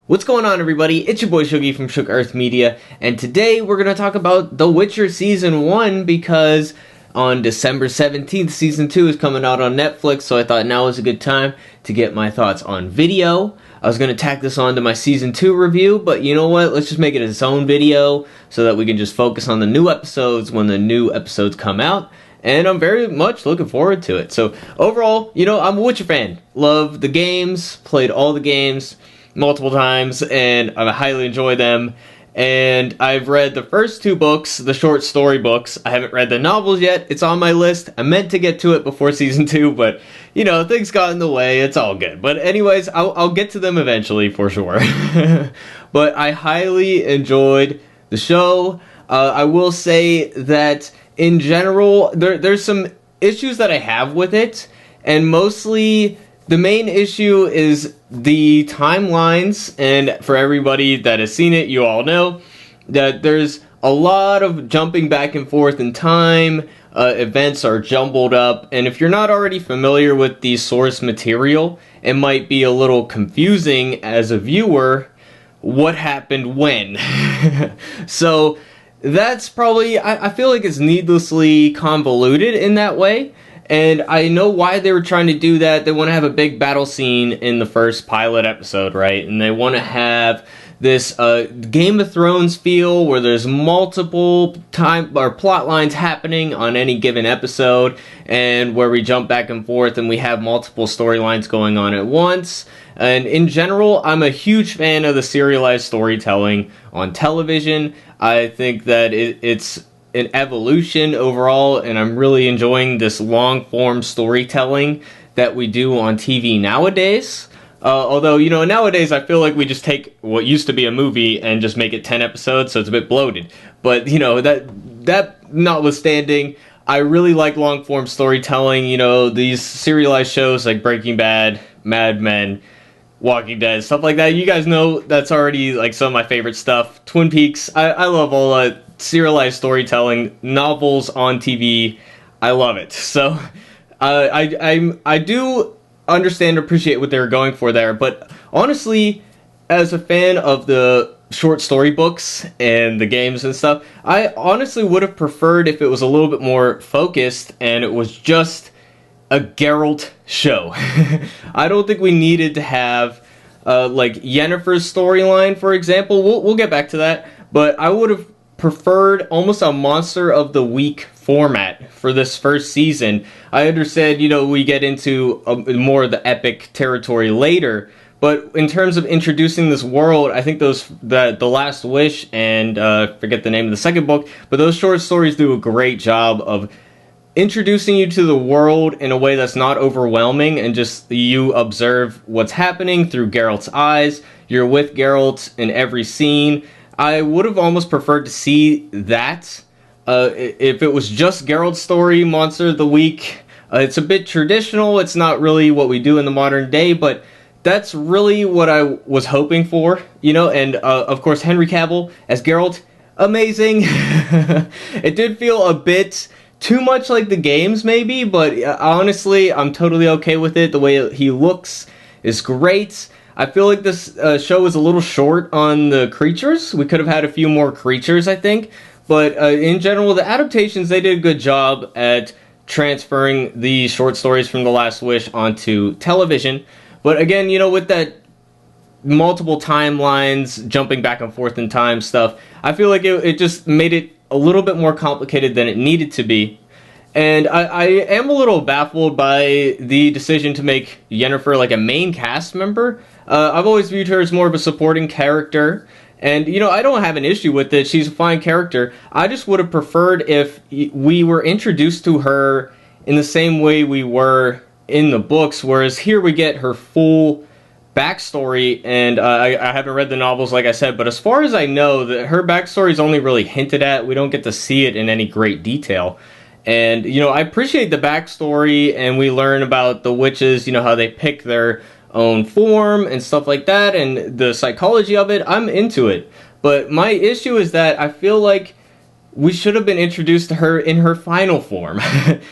What's going on, everybody? It's your boy Shuggy from Shook Earth Media, and today we're going to talk about The Witcher Season 1 because on December 17th, Season 2 is coming out on Netflix, so I thought now was a good time to get my thoughts on video. I was going to tack this on to my Season 2 review, but you know what? Let's just make it its own video so that we can just focus on the new episodes when the new episodes come out. And I'm very much looking forward to it. So overall, I'm a Witcher fan. Love the games, played all the games multiple times, and I highly enjoy them. And I've read the first two books, the short story books. I haven't read the novels yet. It's on my list. I meant to get to it before Season 2, but, things got in the way. It's all good. But anyways, I'll get to them eventually, for sure. But I highly enjoyed the show. I will say that, in general, there's some issues that I have with it, and mostly the main issue is the timelines, and for everybody that has seen it, you all know that there's a lot of jumping back and forth in time. Events are jumbled up, and if you're not already familiar with the source material, it might be a little confusing as a viewer what happened when. So that's probably, I feel like it's needlessly convoluted in that way. And I know why they were trying to do that. They want to have a big battle scene in the first pilot episode, right? And they want to have this Game of Thrones feel where there's multiple time or plot lines happening on any given episode, and where we jump back and forth and we have multiple storylines going on at once. And in general, I'm a huge fan of the serialized storytelling on television. I think that it's an evolution overall, and I'm really enjoying this long-form storytelling that we do on TV nowadays. Although, nowadays I feel like we just take what used to be a movie and just make it 10 episodes, so it's a bit bloated. But, that notwithstanding, I really like long-form storytelling. These serialized shows like Breaking Bad, Mad Men, Walking Dead, stuff like that. You guys know that's already like some of my favorite stuff. Twin Peaks, I love all serialized storytelling, novels on TV. I love it. So I do understand and appreciate what they were going for there. But honestly, as a fan of the short story books and the games and stuff, I honestly would have preferred if it was a little bit more focused and it was just a Geralt show. I don't think we needed to have like Yennefer's storyline, for example. We'll get back to that, but I would have preferred almost a Monster of the Week format for this first season. I understand, we get into more of the epic territory later, but in terms of introducing this world, I think The Last Wish and forget the name of the second book, but those short stories do a great job of introducing you to the world in a way that's not overwhelming, and just you observe what's happening through Geralt's eyes. You're with Geralt in every scene. I would have almost preferred to see that. If it was just Geralt's story, Monster of the Week, it's a bit traditional. It's not really what we do in the modern day, but that's really what I was hoping for, and of course Henry Cavill as Geralt, amazing. It did feel a bit too much like the games maybe, but honestly, I'm totally okay with it. The way he looks is great. I feel like this show is a little short on the creatures. We could have had a few more creatures, I think. But in general, the adaptations, they did a good job at transferring the short stories from The Last Wish onto television. But again, with that multiple timelines, jumping back and forth in time stuff, I feel like it just made it a little bit more complicated than it needed to be. And I am a little baffled by the decision to make Yennefer like a main cast member. I've always viewed her as more of a supporting character, and I don't have an issue with it. She's a fine character. I just would have preferred if we were introduced to her in the same way we were in the books, whereas here we get her full backstory, and I haven't read the novels, like I said, but as far as I know, her backstory is only really hinted at. We don't get to see it in any great detail. And, I appreciate the backstory, and we learn about the witches, how they pick their own form and stuff like that, and the psychology of it. I'm into it. But my issue is that I feel like we should have been introduced to her in her final form.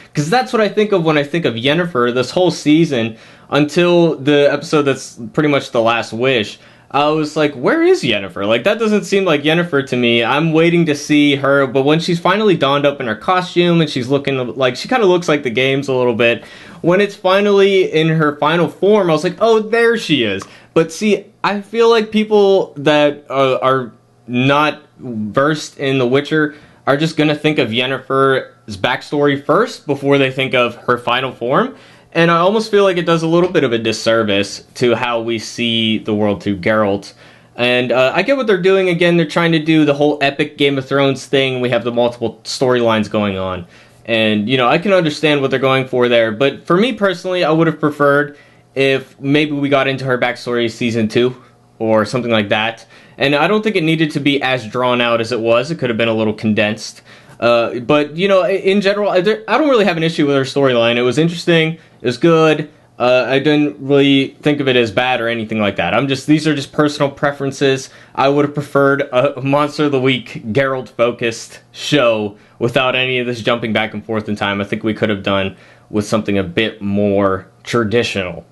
Because that's what I think of when I think of Yennefer this whole season, until the episode that's pretty much The Last Wish. I was like, where is Yennefer? Like, that doesn't seem like Yennefer to me. I'm waiting to see her, but when she's finally donned up in her costume and she's looking like, she kind of looks like the games a little bit. When it's finally in her final form, I was like, oh, there she is. But see, I feel like people that are not versed in The Witcher are just going to think of Yennefer's backstory first before they think of her final form. And I almost feel like it does a little bit of a disservice to how we see the world through Geralt. And I get what they're doing. Again, they're trying to do the whole epic Game of Thrones thing. We have the multiple storylines going on. And, you know, I can understand what they're going for there. But for me personally, I would have preferred if maybe we got into her backstory season 2 or something like that. And I don't think it needed to be as drawn out as it was. It could have been a little condensed. But, you know, in general, I don't really have an issue with her storyline. It was interesting. It was good. I didn't really think of it as bad or anything like that. These are just personal preferences. I would have preferred a Monster of the Week Geralt-focused show without any of this jumping back and forth in time. I think we could have done with something a bit more traditional.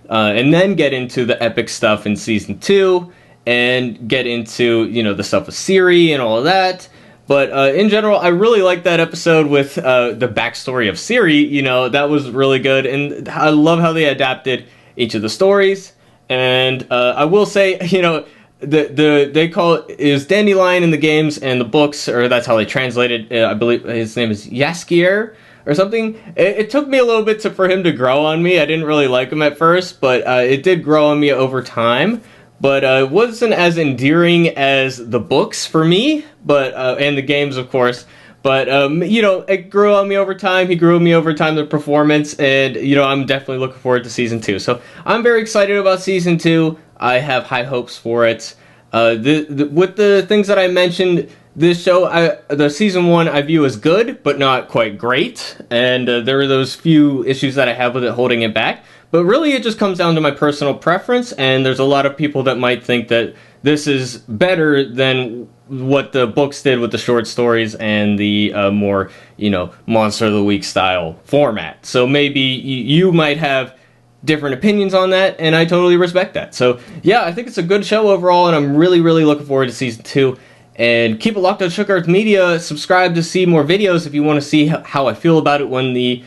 And then get into the epic stuff in Season 2, and get into, you know, the stuff with Ciri and all of that. But in general, I really liked that episode with the backstory of Ciri. You know, that was really good, and I love how they adapted each of the stories. And I will say, you know, they call it is Dandelion in the games and the books, or that's how they translated. I believe his name is Jaskier or something. It took me a little bit for him to grow on me. I didn't really like him at first, but it did grow on me over time. But it wasn't as endearing as the books for me, but and the games, of course. But, you know, it grew on me over time. He grew on me over time, the performance. And, you know, I'm definitely looking forward to Season 2. So I'm very excited about Season 2. I have high hopes for it. With the things that I mentioned, this show, the Season 1, I view as good, but not quite great. And there are those few issues that I have with it holding it back. But really, it just comes down to my personal preference, and there's a lot of people that might think that this is better than what the books did with the short stories and the more, you know, Monster of the Week style format. So maybe you might have different opinions on that, and I totally respect that. So yeah, I think it's a good show overall, and I'm really, really looking forward to Season 2. And keep it locked on Shook Earth Media. Subscribe to see more videos if you want to see how I feel about it when the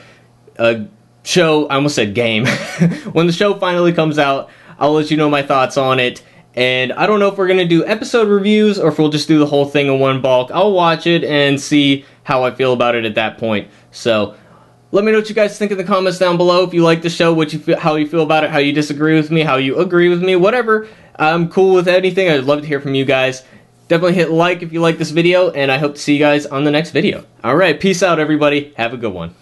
show, I almost said game, when the show finally comes out. I'll let you know my thoughts on it. And I don't know if we're going to do episode reviews or if we'll just do the whole thing in one bulk. I'll watch it and see how I feel about it at that point. So let me know what you guys think in the comments down below. If you like the show, how you feel about it, how you disagree with me, how you agree with me, whatever. I'm cool with anything. I'd love to hear from you guys. Definitely hit like if you like this video, and I hope to see you guys on the next video. Alright, peace out everybody. Have a good one.